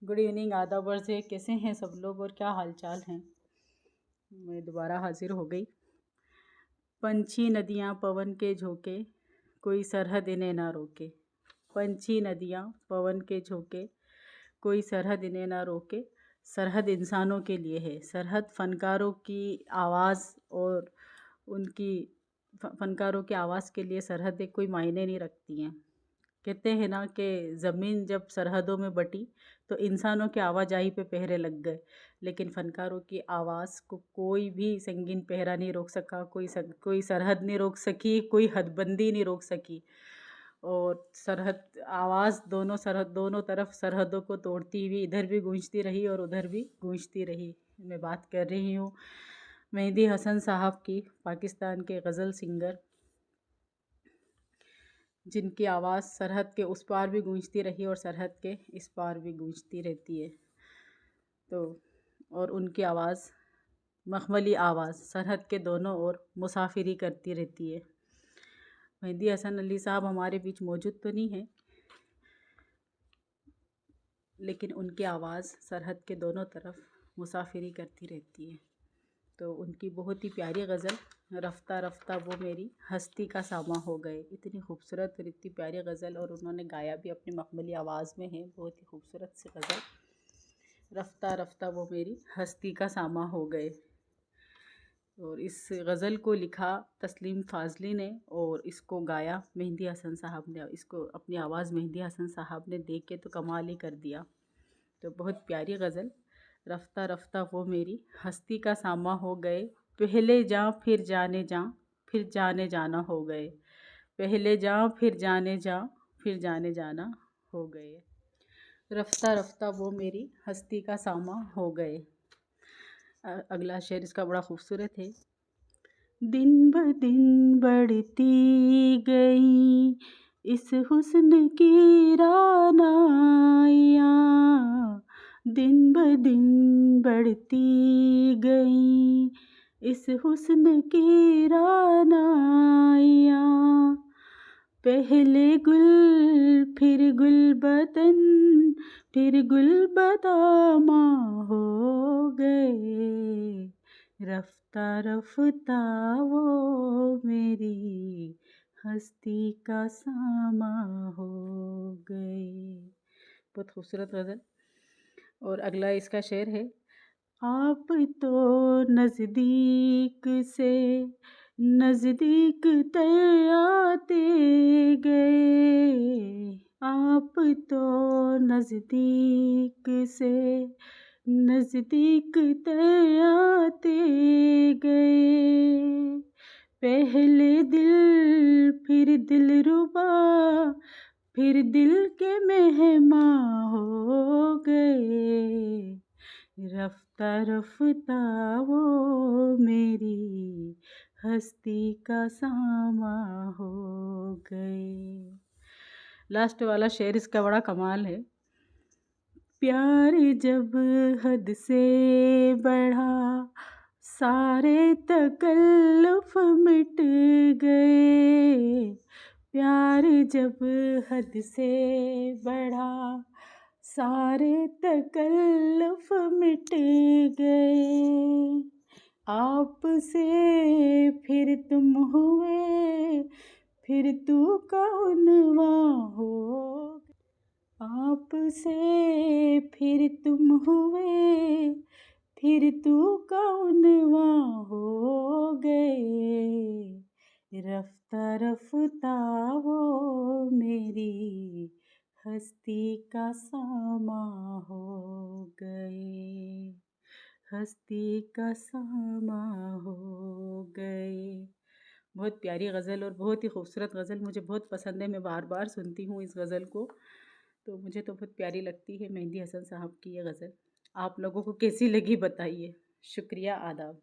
Good evening, आदाब से कैसे हैं सब लोग और क्या हालचाल हैं। मैं दोबारा हाजिर हो गई। पंछी नदियाँ पवन के झोंके, कोई सरहद इन्हें ना रोके। पंछी नदियाँ पवन के झोंके, कोई सरहद इन्हें ना रोके। सरहद इंसानों के लिए है, सरहद फनकारों की आवाज़ और उनकी फनकारों की आवाज़ के लिए सरहदें कोई मायने नहीं रखती हैं। कहते हैं ना कि ज़मीन जब सरहदों में बटी तो इंसानों की आवाजाही पे पहरे लग गए, लेकिन फ़नकारों की आवाज़ को कोई भी संगीन पहरा नहीं रोक सका, कोई सरहद नहीं रोक सकी, कोई हदबंदी नहीं रोक सकी। और सरहद आवाज़ दोनों तरफ सरहदों को तोड़ती हुई इधर भी गूंजती रही और उधर भी गूंजती रही। मैं बात कर रही हूँ मेहदी हसन साहब की, पाकिस्तान के गज़ल सिंगर, जिनकी आवाज़ सरहद के उस पार भी गूंजती रही और सरहद के इस पार भी गूंजती रहती है। तो और उनकी आवाज़, मखमली आवाज़, सरहद के दोनों ओर मुसाफिरी करती रहती है। मेहदी हसन अली साहब हमारे बीच मौजूद तो नहीं है, लेकिन उनकी आवाज़ सरहद के दोनों तरफ मुसाफिरी करती रहती है। तो उनकी बहुत ही प्यारी गज़ल, रफ्ता रफ्ता वो मेरी हस्ती का सामा हो गए। इतनी खूबसूरत और इतनी प्यारी गज़ल, और उन्होंने गाया भी अपनी मखमली आवाज़ में है। बहुत ही खूबसूरत सी गज़ल, रफ्ता रफ्ता वो मेरी हस्ती का सामा हो गए। और इस गज़ल को लिखा तस्लीम फ़ाज़ली ने और इसको गाया मेहदी हसन साहब ने। इसको अपनी आवाज़ मेहदी हसन साहब ने दे के तो कमाल ही कर दिया। तो बहुत प्यारी गज़ल, रफ्ता रफ्ता वो मेरी हस्ती का सामा हो गए। पहले जा फिर जाने जा, फिर जाने जाना हो गए। पहले जा फिर जाने जा, फिर जाने जाना हो गए। रफ्ता रफ्ता वो मेरी हस्ती का सामा हो गए। अगला शेर इसका बड़ा खूबसूरत है। दिन ब दिन बढ़ती गई इस हुस्न की रानाइयाँ, दिन ब दिन बढ़ती गई इस हुस्न की रानाइयाँ। पहले गुल फिर गुलबदन फिर गुलबदामा हो गए। रफ्ता रफ्ता वो मेरी हस्ती का सामा हो गए। बहुत खूबसूरत गज़ल। और अगला इसका शेर है। आप तो नज़दीक से नज़दीक आते गए। आप तो नज़दीक से नज़दीक आते गए। पहले दिल फिर दिलरुबा फिर दिल के मेहमां हो गए। रफ्ता रफ्ता वो मेरी हस्ती का सामा हो गए। लास्ट वाला शेर इसका बड़ा कमाल है। प्यार जब हद से बढ़ा सारे तकल्लुफ़ मिट गए। प्यार जब हद से बढ़ा सारे तकल्लुफ़ मिट गए। आपसे फिर तुम हुए फिर तू कौनवा हो। आपसे फिर तुम हुए फिर तू कौनवा हो गए। रफ्ता रफ्ता वो मेरी हस्ती का सामा हो गए। हस्ती का सामा हो गए। बहुत प्यारी गज़ल और बहुत ही खूबसूरत गज़ल, मुझे बहुत पसंद है। मैं बार बार सुनती हूँ इस गज़ल को, तो मुझे तो बहुत प्यारी लगती है मेहदी हसन साहब की ये गज़ल। आप लोगों को कैसी लगी बताइए। शुक्रिया, आदाब।